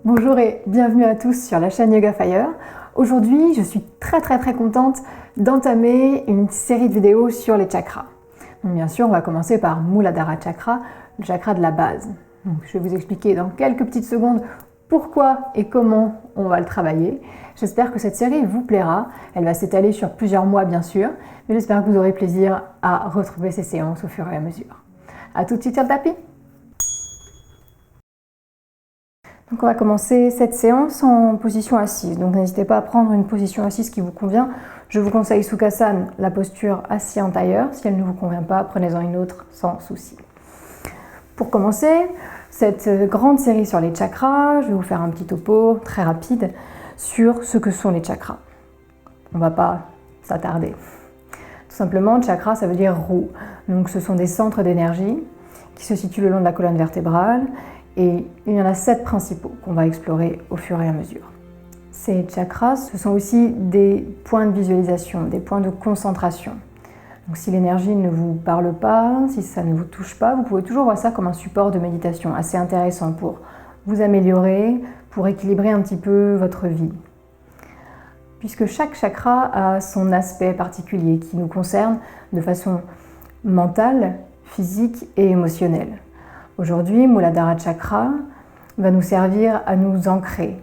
Bonjour et bienvenue à tous sur la chaîne Yoga Fire. Aujourd'hui, je suis très contente d'entamer une série de vidéos sur les chakras. Donc, bien sûr, on va commencer par Muladhara Chakra, le chakra de la base. Donc, je vais vous expliquer dans quelques petites secondes pourquoi et comment on va le travailler. J'espère que cette série vous plaira. Elle va s'étaler sur plusieurs mois, bien sûr, mais j'espère que vous aurez plaisir à retrouver ces séances au fur et à mesure. A tout de suite sur le tapis. Donc on va commencer cette séance en position assise. Donc n'hésitez pas à prendre une position assise qui vous convient. Je vous conseille Sukhasana, la posture assis en tailleur. Si elle ne vous convient pas, prenez-en une autre sans souci. Pour commencer cette grande série sur les chakras, je vais vous faire un petit topo très rapide sur ce que sont les chakras. On ne va pas s'attarder. Tout simplement, chakra, ça veut dire roue. Donc ce sont des centres d'énergie qui se situent le long de la colonne vertébrale. Et il y en a 7 principaux qu'on va explorer au fur et à mesure. Ces chakras, ce sont aussi des points de visualisation, des points de concentration. Donc si l'énergie ne vous parle pas, si ça ne vous touche pas, vous pouvez toujours voir ça comme un support de méditation assez intéressant pour vous améliorer, pour équilibrer un petit peu votre vie. Puisque chaque chakra a son aspect particulier qui nous concerne de façon mentale, physique et émotionnelle. Aujourd'hui, Muladhara Chakra va nous servir à nous ancrer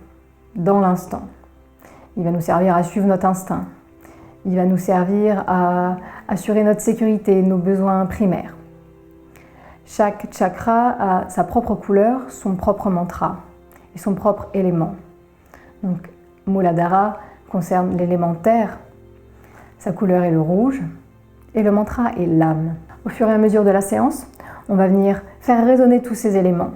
dans l'instant. Il va nous servir à suivre notre instinct. Il va nous servir à assurer notre sécurité, nos besoins primaires. Chaque chakra a sa propre couleur, son propre mantra et son propre élément. Donc, Muladhara concerne l'élément terre. Sa couleur est le rouge et le mantra est l'âme. Au fur et à mesure de la séance, on va venir faire résonner tous ces éléments,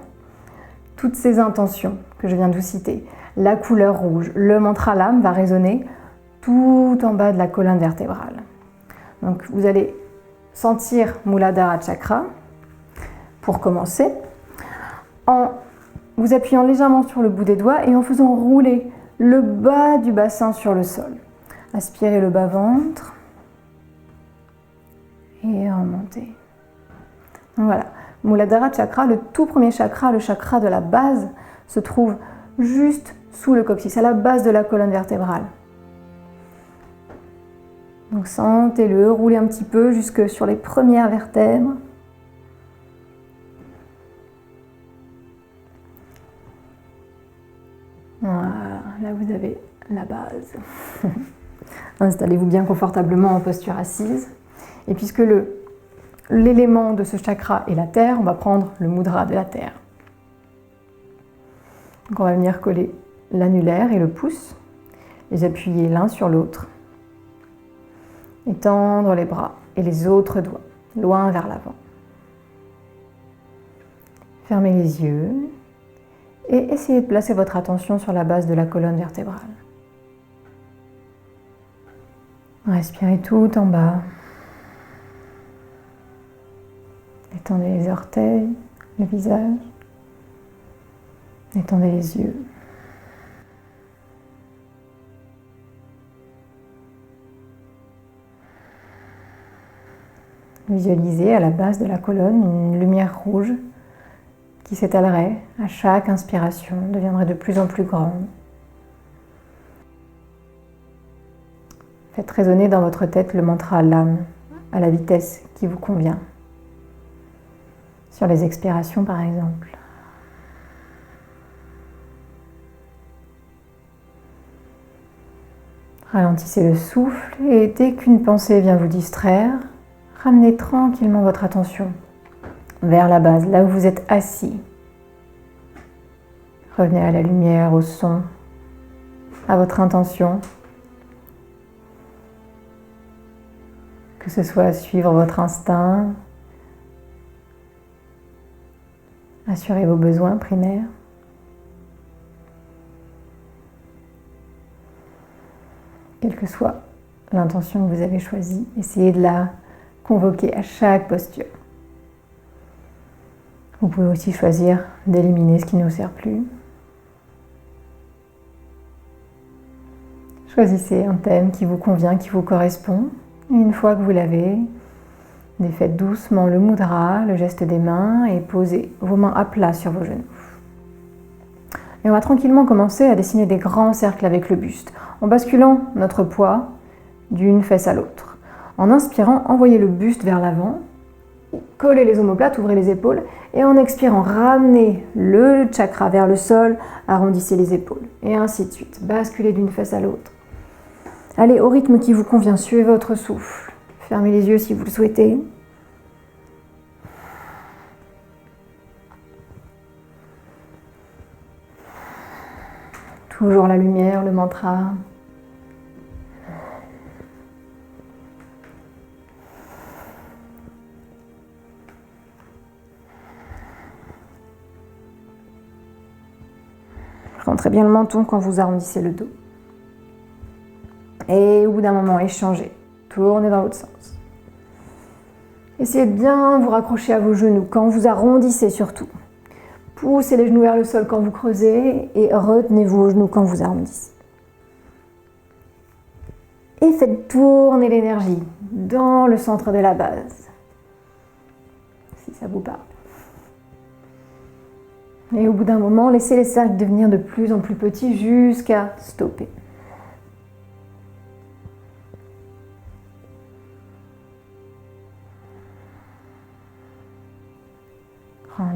toutes ces intentions que je viens de vous citer. La couleur rouge, le mantra l'âme va résonner tout en bas de la colonne vertébrale. Donc vous allez sentir Muladhara Chakra pour commencer en vous appuyant légèrement sur le bout des doigts et en faisant rouler le bas du bassin sur le sol. Aspirez le bas-ventre et remontez. Voilà, Muladhara Chakra, le tout premier chakra, le chakra de la base, se trouve juste sous le coccyx, à la base de la colonne vertébrale. Donc sentez-le rouler un petit peu jusque sur les premières vertèbres. Voilà, là vous avez la base. Installez-vous bien confortablement en posture assise. Et puisque l'élément de ce chakra est la terre, on va prendre le mudra de la terre. Donc on va venir coller l'annulaire et le pouce, les appuyer l'un sur l'autre, étendre les bras et les autres doigts, loin vers l'avant. Fermez les yeux et essayez de placer votre attention sur la base de la colonne vertébrale. Respirez tout en bas. Étendez les orteils, le visage. Étendez les yeux. Visualisez à la base de la colonne une lumière rouge qui s'étalerait à chaque inspiration, deviendrait de plus en plus grande. Faites résonner dans votre tête le mantra l'âme à la vitesse qui vous convient. Sur les expirations par exemple. Ralentissez le souffle et dès qu'une pensée vient vous distraire, ramenez tranquillement votre attention vers la base, là où vous êtes assis. Revenez à la lumière, au son, à votre intention. Que ce soit suivre votre instinct, assurer vos besoins primaires. Quelle que soit l'intention que vous avez choisie, essayez de la convoquer à chaque posture. Vous pouvez aussi choisir d'éliminer ce qui ne vous sert plus. Choisissez un thème qui vous convient, qui vous correspond. Et une fois que vous l'avez, défaites doucement le mudra, le geste des mains et posez vos mains à plat sur vos genoux. Et on va tranquillement commencer à dessiner des grands cercles avec le buste, en basculant notre poids d'une fesse à l'autre. En inspirant, envoyez le buste vers l'avant, collez les omoplates, ouvrez les épaules, et en expirant, ramenez le chakra vers le sol, arrondissez les épaules, et ainsi de suite. Basculez d'une fesse à l'autre. Allez au rythme qui vous convient, suivez votre souffle. Fermez les yeux si vous le souhaitez. Toujours la lumière, le mantra. Rentrez bien le menton quand vous arrondissez le dos. Et au bout d'un moment, échangez. Tournez dans l'autre sens. Essayez de bien vous raccrocher à vos genoux quand vous arrondissez surtout. Poussez les genoux vers le sol quand vous creusez et retenez vos genoux quand vous arrondissez. Et faites tourner l'énergie dans le centre de la base, si ça vous parle. Et au bout d'un moment, laissez les cercles devenir de plus en plus petits jusqu'à stopper.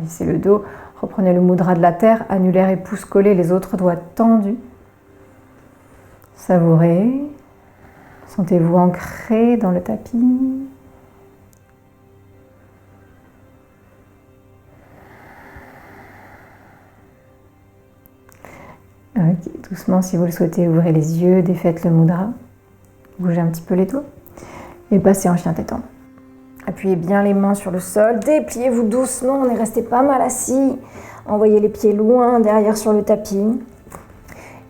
Lissez le dos, reprenez le mudra de la terre, annulaire et pouce collés, les autres doigts tendus. Savourez. Sentez-vous ancré dans le tapis. Ok, doucement, si vous le souhaitez, ouvrez les yeux, défaites le mudra. Bougez un petit peu les doigts et passez en chien tête en bas. Appuyez bien les mains sur le sol, dépliez-vous doucement, on est resté pas mal assis. Envoyez les pieds loin derrière sur le tapis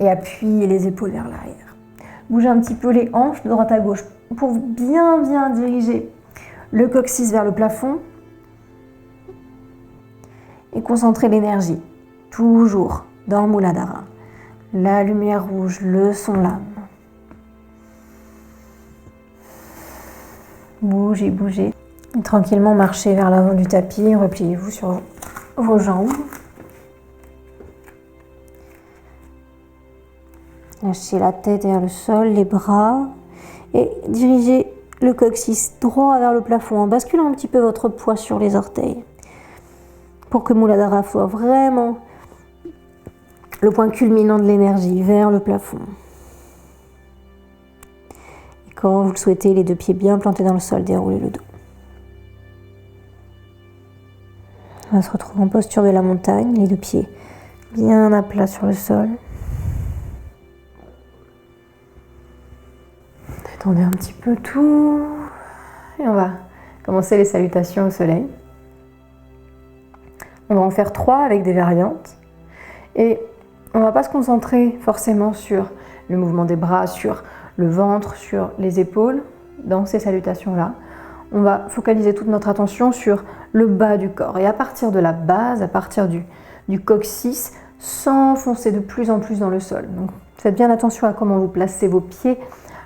et appuyez les épaules vers l'arrière. Bougez un petit peu les hanches de droite à gauche pour bien diriger le coccyx vers le plafond et concentrer l'énergie, toujours dans Muladhara. La lumière rouge, le son lame. Bougez, bougez. Et tranquillement marchez vers l'avant du tapis, repliez-vous sur vos jambes. Lâchez la tête vers le sol, les bras et dirigez le coccyx droit vers le plafond en basculant un petit peu votre poids sur les orteils pour que Muladhara soit vraiment le point culminant de l'énergie vers le plafond. Et quand vous le souhaitez, les deux pieds bien plantés dans le sol, déroulez le dos. On se retrouve en posture de la montagne, les deux pieds bien à plat sur le sol. Détendez un petit peu tout. Et on va commencer les salutations au soleil. On va en faire 3 avec des variantes. Et on ne va pas se concentrer forcément sur le mouvement des bras, sur le ventre, sur les épaules dans ces salutations-là. On va focaliser toute notre attention sur le bas du corps. Et à partir de la base, à partir du coccyx, s'enfoncer de plus en plus dans le sol. Donc faites bien attention à comment vous placez vos pieds,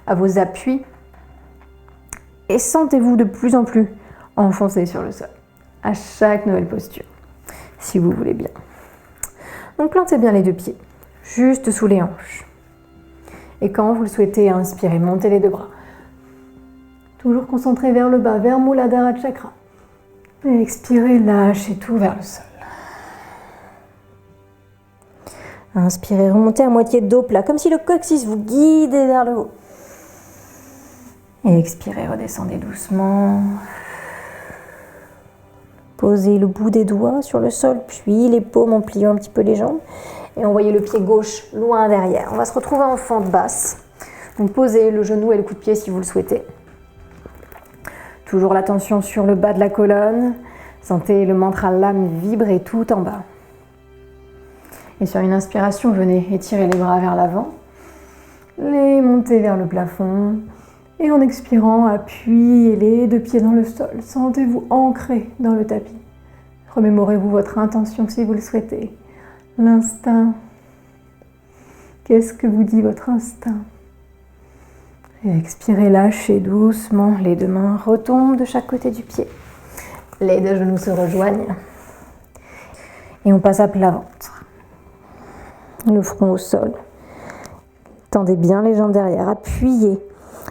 à vos appuis. Et sentez-vous de plus en plus enfoncé sur le sol, à chaque nouvelle posture, si vous voulez bien. Donc plantez bien les deux pieds, juste sous les hanches. Et quand vous le souhaitez, inspirez, montez les deux bras. Toujours concentré vers le bas, vers Muladhara Chakra. Et expirez, lâchez tout vers le sol. Inspirez, remontez à moitié dos plat, comme si le coccyx vous guidait vers le haut. Et expirez, redescendez doucement. Posez le bout des doigts sur le sol, puis les paumes en pliant un petit peu les jambes. Et envoyez le pied gauche loin derrière. On va se retrouver en fente basse. Donc posez le genou et le coup de pied si vous le souhaitez. Toujours l'attention sur le bas de la colonne. Sentez le mantra Lam vibrer tout en bas. Et sur une inspiration, venez étirer les bras vers l'avant. Les monter vers le plafond. Et en expirant, appuyez les deux pieds dans le sol. Sentez-vous ancré dans le tapis. Remémorez-vous votre intention si vous le souhaitez. L'instinct. Qu'est-ce que vous dit votre instinct? Et expirez, lâchez doucement. Les deux mains retombent de chaque côté du pied. Les deux genoux se rejoignent. Et on passe à plat ventre. le front au sol. Tendez bien les jambes derrière, appuyez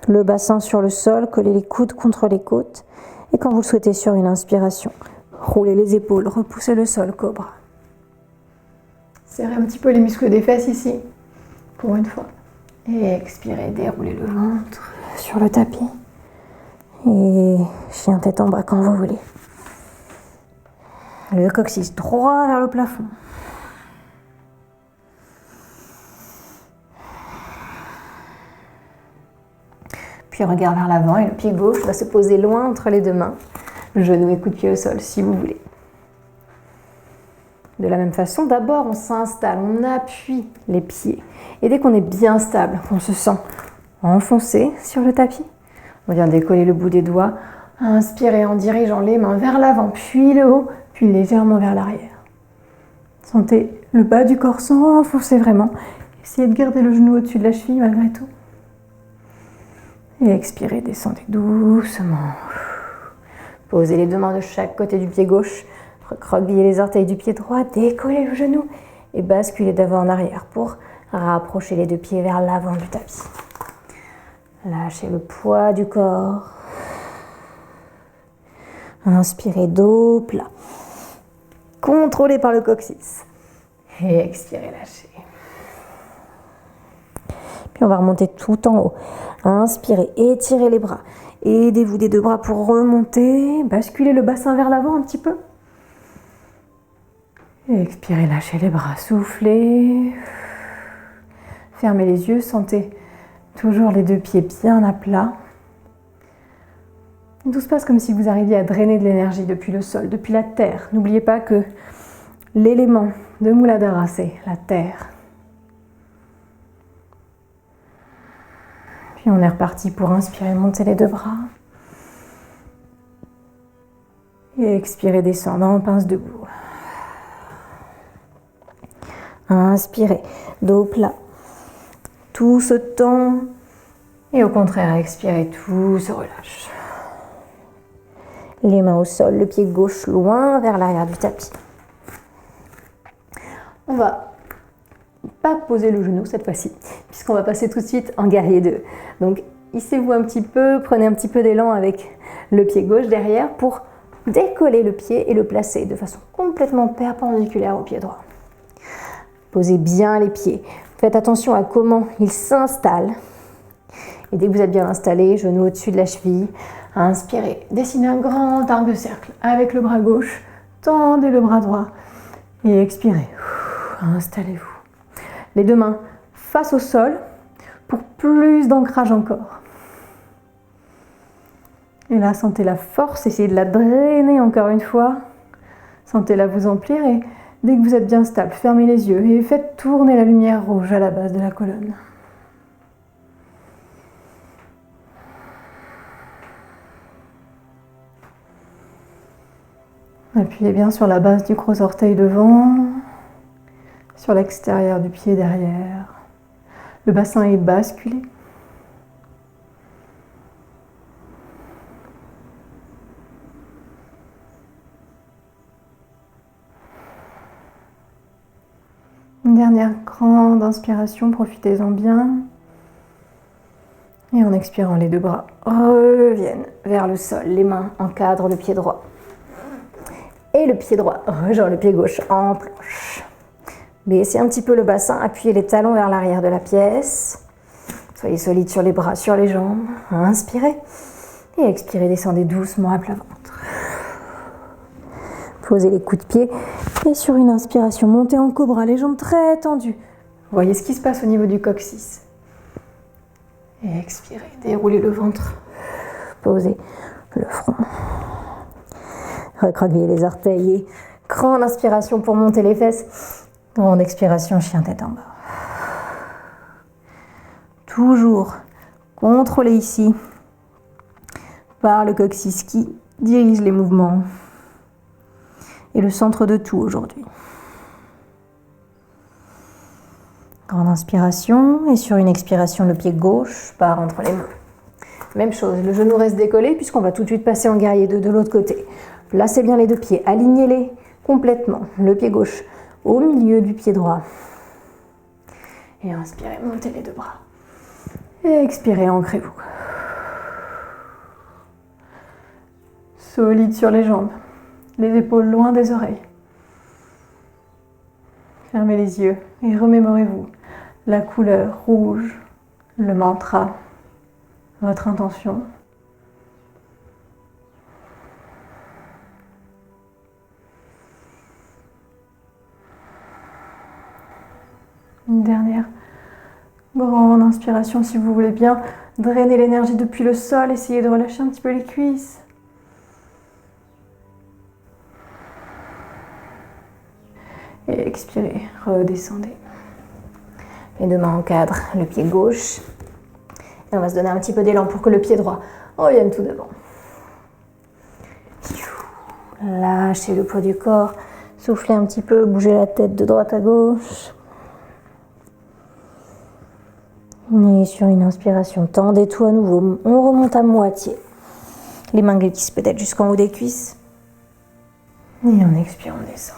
le bassin sur le sol, collez les coudes contre les côtes. Et quand vous le souhaitez sur une inspiration, roulez les épaules, repoussez le sol, cobra. Serrez un petit peu les muscles des fesses ici, pour une fois. Et expirez, déroulez le ventre sur le tapis. Et chien tête en bas quand vous voulez. Le coccyx droit vers le plafond. Puis regard vers l'avant et le pied gauche va se poser loin entre les deux mains. Genou et coup de pied au sol si vous voulez. De la même façon, d'abord on s'installe, on appuie les pieds. Et dès qu'on est bien stable, qu'on se sent enfoncé sur le tapis, on vient décoller le bout des doigts, inspirez en dirigeant les mains vers l'avant, puis le haut, puis légèrement vers l'arrière. Sentez le bas du corps s'enfoncer vraiment. Essayez de garder le genou au-dessus de la cheville malgré tout. Et expirez, descendez doucement. Posez les deux mains de chaque côté du pied gauche. Recroquevillez les orteils du pied droit, décollez le genou et basculez d'avant en arrière pour rapprocher les deux pieds vers l'avant du tapis. Lâchez le poids du corps. Inspirez, dos plat. Contrôlé par le coccyx. Et expirez, lâchez. Puis on va remonter tout en haut. Inspirez, étirez les bras. Aidez-vous des deux bras pour remonter. Basculez le bassin vers l'avant un petit peu. Et expirez, lâchez les bras, soufflez. Fermez les yeux, sentez toujours les deux pieds bien à plat. Tout se passe comme si vous arriviez à drainer de l'énergie depuis le sol, depuis la terre. N'oubliez pas que l'élément de Muladhara, c'est la terre. Puis on est reparti pour inspirer, monter les deux bras. Et expirer, descendre en pince debout. Inspirez, dos plat. Tout se tend. Et au contraire, expirez, tout se relâche. Les mains au sol, le pied gauche loin vers l'arrière du tapis. On va pas poser le genou cette fois-ci, puisqu'on va passer tout de suite en guerrier 2. Donc, hissez-vous un petit peu, prenez un petit peu d'élan avec le pied gauche derrière pour décoller le pied et le placer de façon complètement perpendiculaire au pied droit. Posez bien les pieds. Faites attention à comment ils s'installent. Et dès que vous êtes bien installé, genou au-dessus de la cheville, inspirez. Dessinez un grand arc de cercle avec le bras gauche. Tendez le bras droit. Et expirez. Installez-vous. Les deux mains face au sol pour plus d'ancrage encore. Et là, sentez la force. Essayez de la drainer encore une fois. Sentez-la vous emplir et dès que vous êtes bien stable, fermez les yeux et faites tourner la lumière rouge à la base de la colonne. Appuyez bien sur la base du gros orteil devant, sur l'extérieur du pied derrière. Le bassin est basculé. Une dernière grande inspiration, profitez-en bien. Et en expirant, les deux bras reviennent vers le sol. Les mains encadrent le pied droit. Et le pied droit rejoint le pied gauche en planche. Baissez un petit peu le bassin, appuyez les talons vers l'arrière de la pièce. Soyez solide sur les bras, sur les jambes. Inspirez. Et expirez, descendez doucement à plat ventre. Posez les coups de pied. Et sur une inspiration, montez en cobra, les jambes très tendues. Voyez ce qui se passe au niveau du coccyx. Et expirez, déroulez le ventre. Posez le front. Recroquevillez les orteils et grande inspiration pour monter les fesses. Grande expiration, chien tête en bas. Toujours contrôlé ici par le coccyx qui dirige les mouvements et le centre de tout aujourd'hui. Grande inspiration et sur une expiration, le pied gauche part entre les mains. Même chose, le genou reste décollé puisqu'on va tout de suite passer en guerrier 2 de l'autre côté. Placez bien les deux pieds, alignez-les complètement. Le pied gauche au milieu du pied droit. Et inspirez, montez les deux bras. Et expirez, ancrez-vous. Solide sur les jambes, les épaules loin des oreilles. Fermez les yeux et remémorez-vous la couleur rouge, le mantra, votre intention. Une dernière grande inspiration si vous voulez bien drainer l'énergie depuis le sol, essayez de relâcher un petit peu les cuisses. Et expirez, redescendez. Les deux mains encadrent le pied gauche. Et on va se donner un petit peu d'élan pour que le pied droit revienne tout devant. Lâchez le poids du corps, soufflez un petit peu, bougez la tête de droite à gauche. Et sur une inspiration, tendez tout à nouveau. On remonte à moitié. Les mains glissent peut-être jusqu'en haut des cuisses. Et on expire, on descend.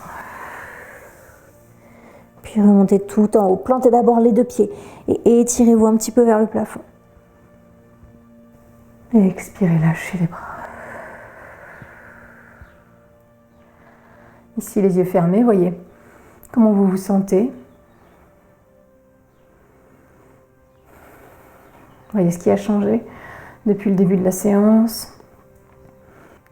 Puis remontez tout en haut. Plantez d'abord les deux pieds et étirez-vous un petit peu vers le plafond. Et expirez, lâchez les bras. Ici, les yeux fermés, voyez comment vous vous sentez. Voyez ce qui a changé depuis le début de la séance.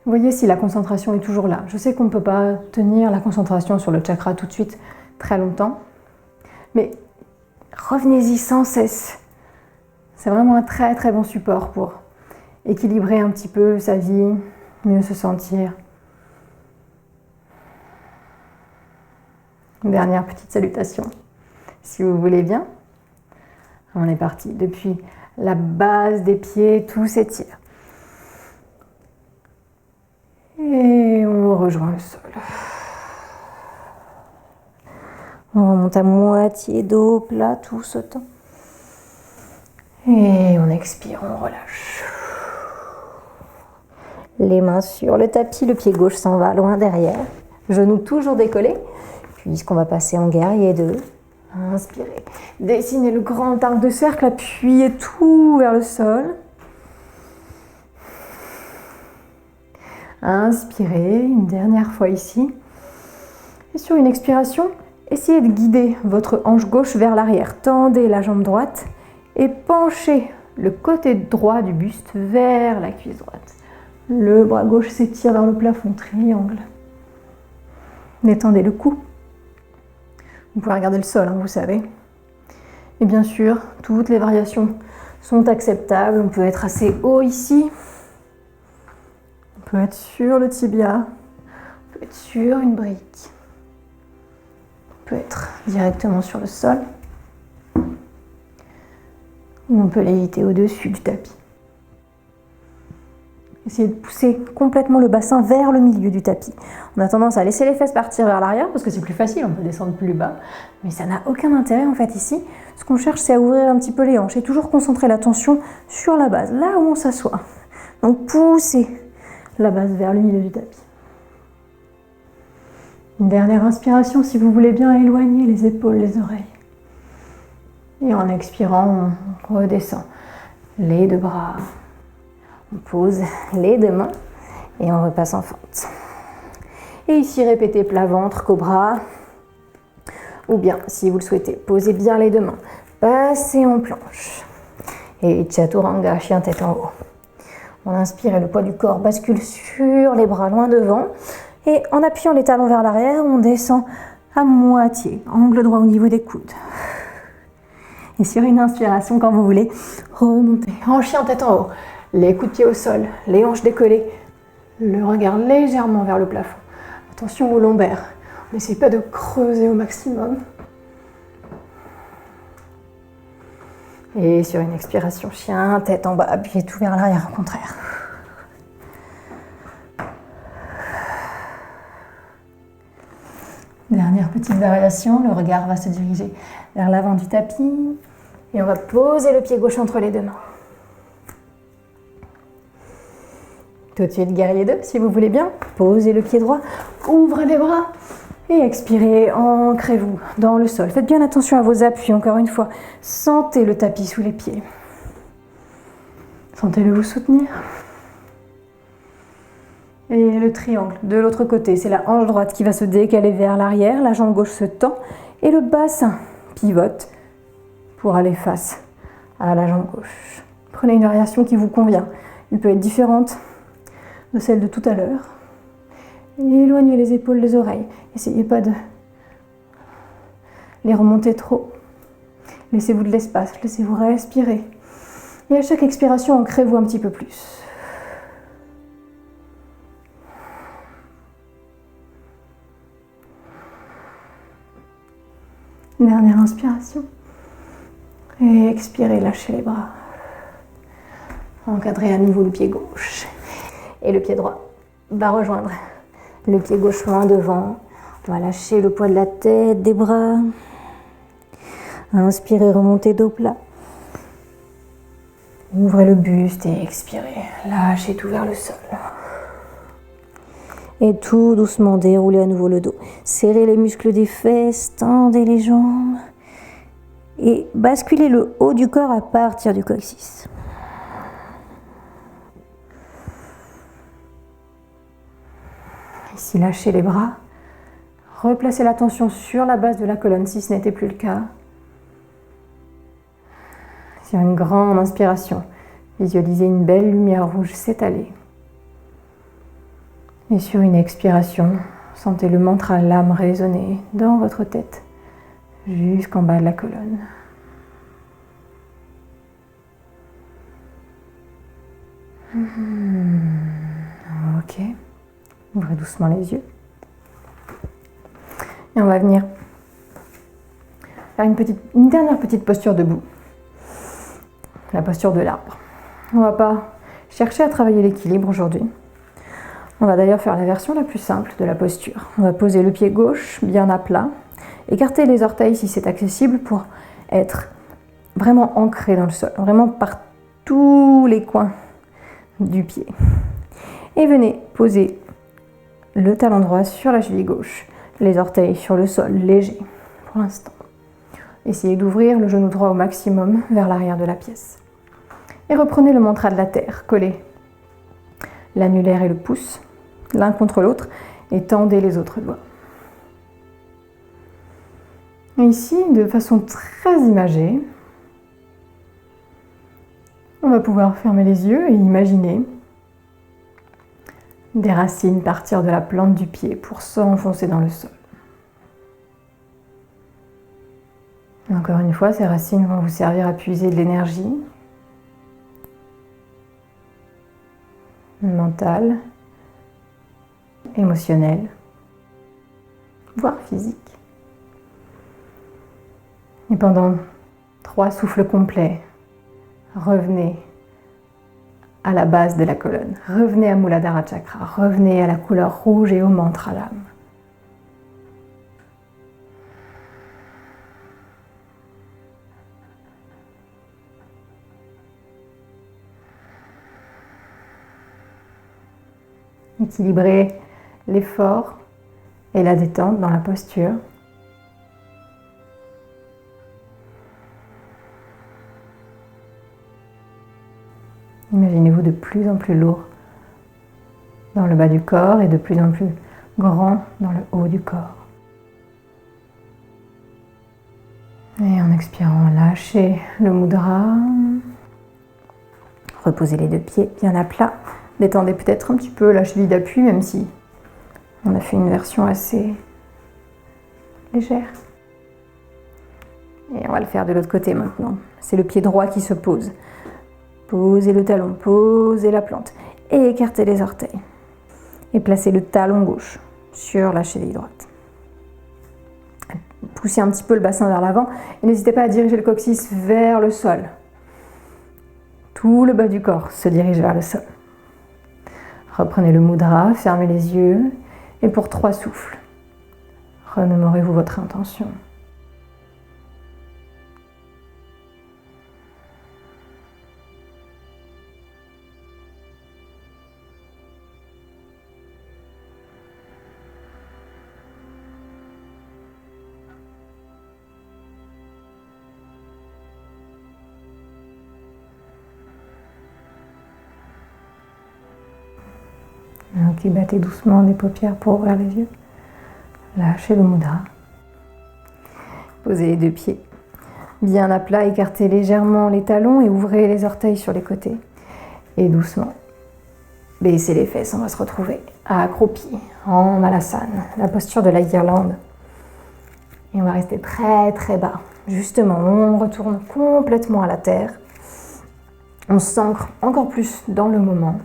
Voyez si la concentration est toujours là. Je sais qu'on ne peut pas tenir la concentration sur le chakra tout de suite très longtemps, mais revenez-y sans cesse. C'est vraiment un très très bon support pour équilibrer un petit peu sa vie, mieux se sentir. Une dernière petite salutation, si vous voulez bien. On est parti. Depuis la base des pieds, tout s'étire. Et on rejoint le sol. On remonte à moitié dos, plat, tout sautant. Et on expire, on relâche. Les mains sur le tapis, le pied gauche s'en va loin derrière. Genoux toujours décollés. Puisqu'on va passer en guerrier 2. Inspirez. Dessinez le grand arc de cercle, appuyez tout vers le sol. Inspirez, une dernière fois ici. Et sur une expiration, essayez de guider votre hanche gauche vers l'arrière. Tendez la jambe droite et penchez le côté droit du buste vers la cuisse droite. Le bras gauche s'étire vers le plafond, triangle. Détendez le cou. Vous pouvez regarder le sol, vous savez. Et bien sûr, toutes les variations sont acceptables. On peut être assez haut ici. On peut être sur le tibia. On peut être sur une brique. On peut être directement sur le sol. Ou on peut léviter au-dessus du tapis. Essayez de pousser complètement le bassin vers le milieu du tapis. On a tendance à laisser les fesses partir vers l'arrière parce que c'est plus facile, on peut descendre plus bas. Mais ça n'a aucun intérêt en fait ici. Ce qu'on cherche, c'est à ouvrir un petit peu les hanches et toujours concentrer l'attention sur la base, là où on s'assoit. Donc poussez la base vers le milieu du tapis. Une dernière inspiration, si vous voulez bien éloigner les épaules, les oreilles. Et en expirant, on redescend les deux bras. On pose les deux mains et on repasse en fente. Et ici, répétez plat ventre, cobra. Ou bien, si vous le souhaitez, posez bien les deux mains. Passez en planche. Et chaturanga, chien tête en haut. On inspire et le poids du corps bascule sur les bras loin devant. Et en appuyant les talons vers l'arrière, on descend à moitié, angle droit au niveau des coudes. Et sur une inspiration, quand vous voulez, remontez en chien tête en haut. Les coups de pied au sol, les hanches décollées, le regard légèrement vers le plafond. Attention aux lombaires, on n'essaie pas de creuser au maximum. Et sur une expiration, chien, tête en bas, appuyez tout vers l'arrière, au contraire. Dernière petite variation, le regard va se diriger vers l'avant du tapis. Et on va poser le pied gauche entre les deux mains. Tout de suite, guerrier 2, si vous voulez bien. Posez le pied droit, ouvrez les bras Et expirez, ancrez-vous dans le sol. Faites bien attention à vos appuis, encore une fois. Sentez le tapis sous les pieds. Sentez-le vous soutenir. Et le triangle de l'autre côté, c'est la hanche droite qui va se décaler vers l'arrière, la jambe gauche se tend et le bassin pivote pour aller face à la jambe gauche. Prenez une variation qui vous convient. Elle peut être différente de celle de tout à l'heure. Éloignez les épaules des oreilles. N'essayez pas de les remonter trop. Laissez-vous de l'espace, laissez-vous respirer. Et à chaque expiration, ancrez-vous un petit peu plus. Dernière inspiration. Et expirez, lâchez les bras. Encadrez à nouveau le pied gauche. Et le pied droit va rejoindre le pied gauche loin devant. On va lâcher le poids de la tête, des bras. Inspirez, remontez dos plat. Ouvrez le buste et expirez. Lâchez tout vers le sol. Et tout doucement, déroulez à nouveau le dos. Serrez les muscles des fesses, tendez les jambes. Et basculez le haut du corps à partir du coccyx. Ici, lâchez les bras. Replacez l'attention sur la base de la colonne si ce n'était plus le cas. Sur une grande inspiration, visualisez une belle lumière rouge s'étaler. Et sur une expiration, sentez le mantra l'âme résonner dans votre tête jusqu'en bas de la colonne. Ok. Ouvrez doucement les yeux. Et on va venir faire une dernière petite posture debout. La posture de l'arbre. On ne va pas chercher à travailler l'équilibre aujourd'hui. On va d'ailleurs faire la version la plus simple de la posture. On va poser le pied gauche bien à plat. Écarter les orteils si c'est accessible pour être vraiment ancré dans le sol. Vraiment par tous les coins du pied. Et venez poser le talon droit sur la cheville gauche, les orteils sur le sol, léger pour l'instant. Essayez d'ouvrir le genou droit au maximum vers l'arrière de la pièce. Et reprenez le mantra de la terre, collez l'annulaire et le pouce l'un contre l'autre et tendez les autres doigts. Et ici, de façon très imagée, on va pouvoir fermer les yeux et imaginer des racines partir de la plante du pied pour s'enfoncer dans le sol. Et encore une fois, ces racines vont vous servir à puiser de l'énergie mentale, émotionnelle, voire physique. Et pendant 3 souffles complets, revenez à la base de la colonne. Revenez à Muladhara Chakra. Revenez à la couleur rouge et au mantra l'âme. Équilibrez l'effort et la détente dans la posture. Imaginez-vous de plus en plus lourd dans le bas du corps et de plus en plus grand dans le haut du corps. Et en expirant, lâchez le mudra. Reposez les 2 pieds bien à plat. Détendez peut-être un petit peu la cheville d'appui, même si on a fait une version assez légère. Et on va le faire de l'autre côté maintenant. C'est le pied droit qui se pose. Posez le talon, posez la plante et écartez les orteils. Et placez le talon gauche sur la cheville droite. Poussez un petit peu le bassin vers l'avant et n'hésitez pas à diriger le coccyx vers le sol. Tout le bas du corps se dirige vers le sol. Reprenez le mudra, fermez les yeux et pour 3 souffles, remémorez-vous votre intention. Ok, battez doucement des paupières pour ouvrir les yeux. Lâchez le mudra. Posez les deux pieds bien à plat, écartez légèrement les talons et ouvrez les orteils sur les côtés. Et doucement, baissez les fesses. On va se retrouver accroupi en Malasana, la posture de la guirlande. Et on va rester très très bas. Justement, on retourne complètement à la terre. On s'ancre encore plus dans le moment.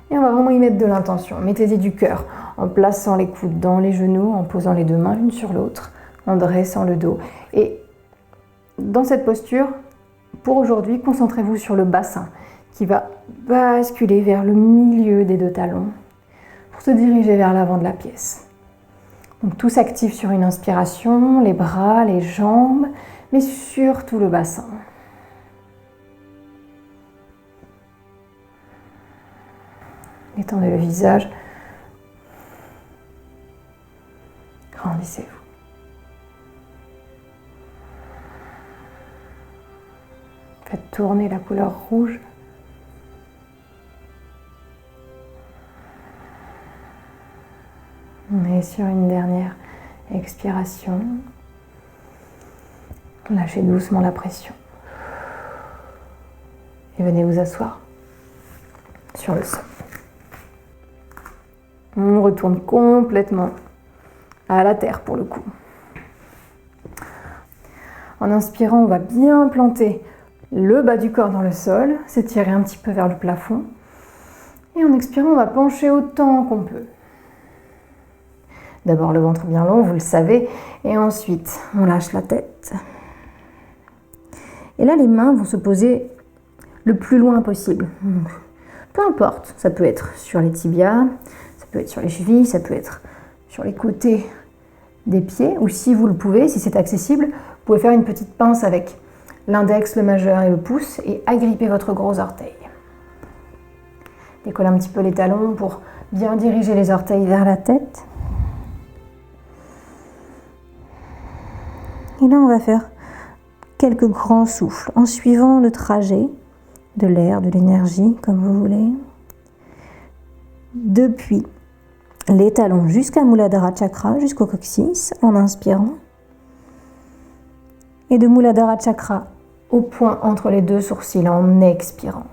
Et on va vraiment y mettre de l'intention. Mettez-y du cœur en plaçant les coudes dans les genoux, en posant les deux mains l'une sur l'autre, en dressant le dos. Et dans cette posture, pour aujourd'hui, concentrez-vous sur le bassin qui va basculer vers le milieu des deux talons pour se diriger vers l'avant de la pièce. Donc tout s'active sur une inspiration, les bras, les jambes, mais surtout le bassin. Étendez le visage. Grandissez-vous. Faites tourner la couleur rouge. On est sur une dernière expiration. Lâchez doucement la pression. Et venez vous asseoir sur le sol. On retourne complètement à la terre pour le coup. En inspirant, on va bien planter le bas du corps dans le sol, s'étirer un petit peu vers le plafond. Et en expirant, on va pencher autant qu'on peut. D'abord le ventre bien long, vous le savez, et ensuite on lâche la tête. Et là, les mains vont se poser le plus loin possible. Peu importe, ça peut être sur les tibias, ça peut être sur les chevilles, ça peut être sur les côtés des pieds, ou si vous le pouvez, si c'est accessible, vous pouvez faire une petite pince avec l'index, le majeur et le pouce et agripper votre gros orteil. Décollez un petit peu les talons pour bien diriger les orteils vers la tête. Et là, on va faire quelques grands souffles en suivant le trajet de l'air, de l'énergie, comme vous voulez. Depuis les talons jusqu'à Muladhara Chakra, jusqu'au coccyx, en inspirant. Et de Muladhara Chakra au point entre les deux sourcils en expirant.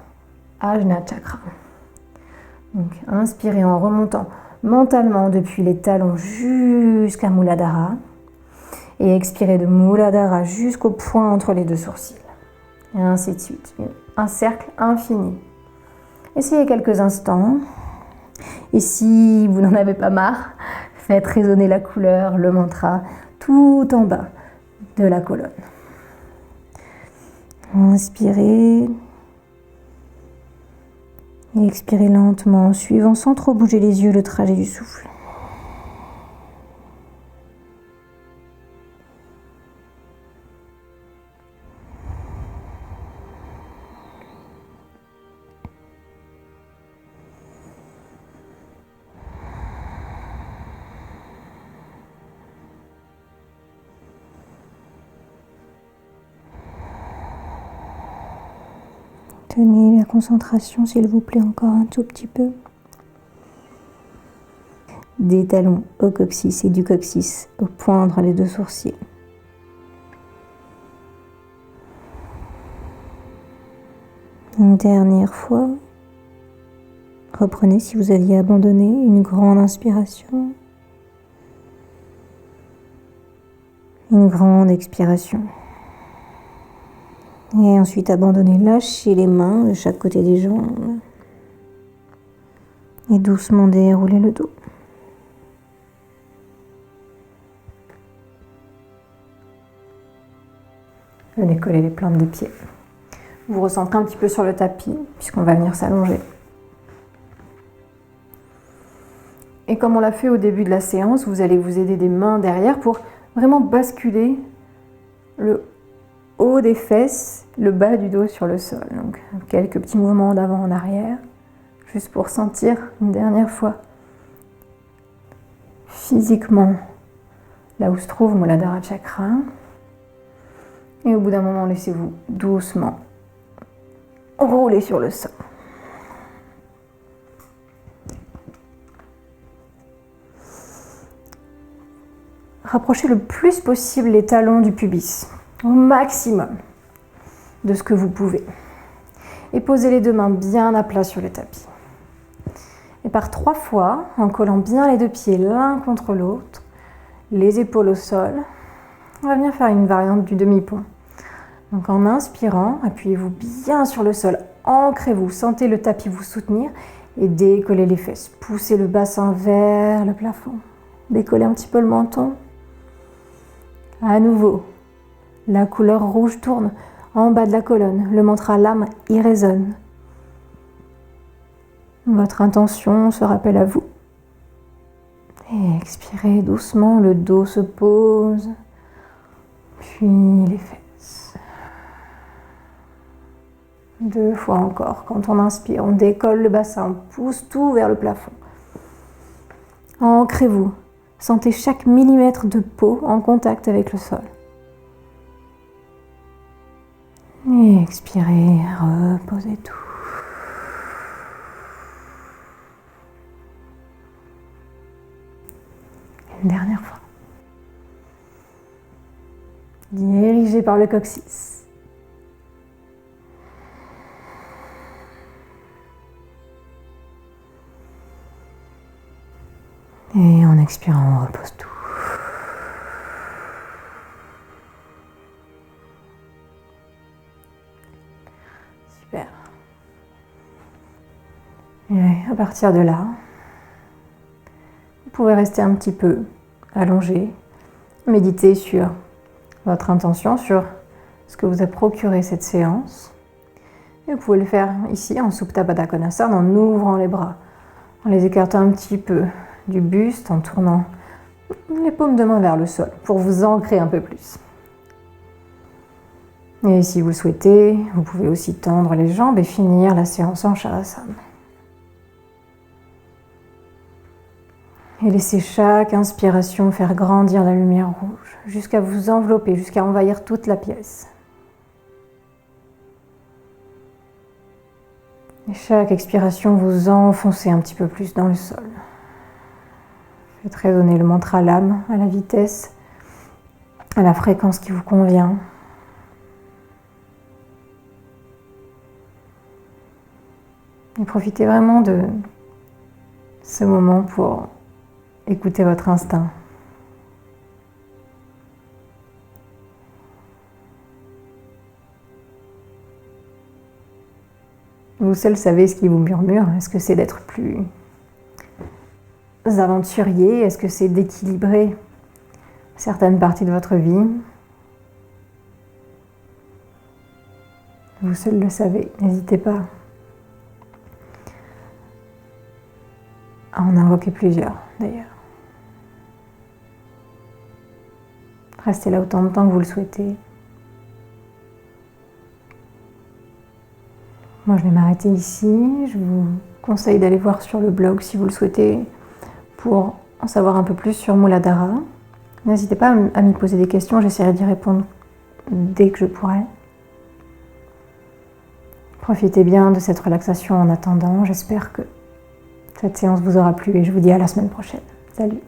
Ajna Chakra. Donc, inspirez en remontant mentalement depuis les talons jusqu'à Muladhara. Et expirez de Muladhara jusqu'au point entre les deux sourcils. Et ainsi de suite. Un cercle infini. Essayez quelques instants. Et si vous n'en avez pas marre, faites résonner la couleur, le mantra, tout en bas de la colonne. Inspirez. Et expirez lentement, suivant sans trop bouger les yeux le trajet du souffle. Tenez la concentration, s'il vous plaît, encore un tout petit peu. Des talons au coccyx et du coccyx au point entre les deux sourcils. Une dernière fois. Reprenez si vous aviez abandonné une grande inspiration. Une grande expiration. Et ensuite abandonnez, lâchez les mains de chaque côté des jambes. Et doucement déroulez le dos. Venez coller les plantes des pieds. Vous recentrez un petit peu sur le tapis, puisqu'on va venir s'allonger. Et comme on l'a fait au début de la séance, vous allez vous aider des mains derrière pour vraiment basculer le haut des fesses, le bas du dos sur le sol. Donc quelques petits mouvements d'avant en arrière, juste pour sentir une dernière fois physiquement là où se trouve Muladhara Chakra. Et au bout d'un moment, laissez-vous doucement rouler sur le sol. rapprochez le plus possible les talons du pubis, au maximum de ce que vous pouvez. Et posez les deux mains bien à plat sur le tapis. Et par 3 fois, en collant bien les deux pieds l'un contre l'autre, les épaules au sol, on va venir faire une variante du demi-pont. Donc en inspirant, appuyez-vous bien sur le sol, ancrez-vous, sentez le tapis vous soutenir et décollez les fesses. Poussez le bassin vers le plafond. Décollez un petit peu le menton. À nouveau, la couleur rouge tourne en bas de la colonne. Le mantra l'âme y résonne. Votre intention se rappelle à vous. Et expirez doucement, le dos se pose, puis les fesses. 2 fois encore. Quand on inspire, on décolle le bassin, on pousse tout vers le plafond. Ancrez-vous. Sentez chaque millimètre de peau en contact avec le sol. Et expirez, reposez tout. Une dernière fois. Dirigé par le coccyx. Et en expirant, on repose tout. Super. Et à partir de là, vous pouvez rester un petit peu allongé, méditer sur votre intention, sur ce que vous a procuré cette séance. Et vous pouvez le faire ici en Supta Baddha Konasana, en ouvrant les bras, en les écartant un petit peu du buste, en tournant les paumes de main vers le sol pour vous ancrer un peu plus. Et si vous le souhaitez, vous pouvez aussi tendre les jambes et finir la séance en Shavasana. Et laissez chaque inspiration faire grandir la lumière rouge jusqu'à vous envelopper, jusqu'à envahir toute la pièce. Et chaque expiration, vous enfoncez un petit peu plus dans le sol. Faites résonner le mantra l'âme à la vitesse, à la fréquence qui vous convient. Et profitez vraiment de ce moment pour écouter votre instinct. Vous seul savez ce qui vous murmure. Est-ce que c'est d'être plus aventurier? Est-ce que c'est d'équilibrer certaines parties de votre vie? Vous seul le savez. N'hésitez pas à en invoquer plusieurs, d'ailleurs. Restez là autant de temps que vous le souhaitez. Moi, je vais m'arrêter ici. Je vous conseille d'aller voir sur le blog si vous le souhaitez pour en savoir un peu plus sur Muladhara. N'hésitez pas à m'y poser des questions, j'essaierai d'y répondre dès que je pourrai. Profitez bien de cette relaxation en attendant. J'espère que cette séance vous aura plu et je vous dis à la semaine prochaine. Salut!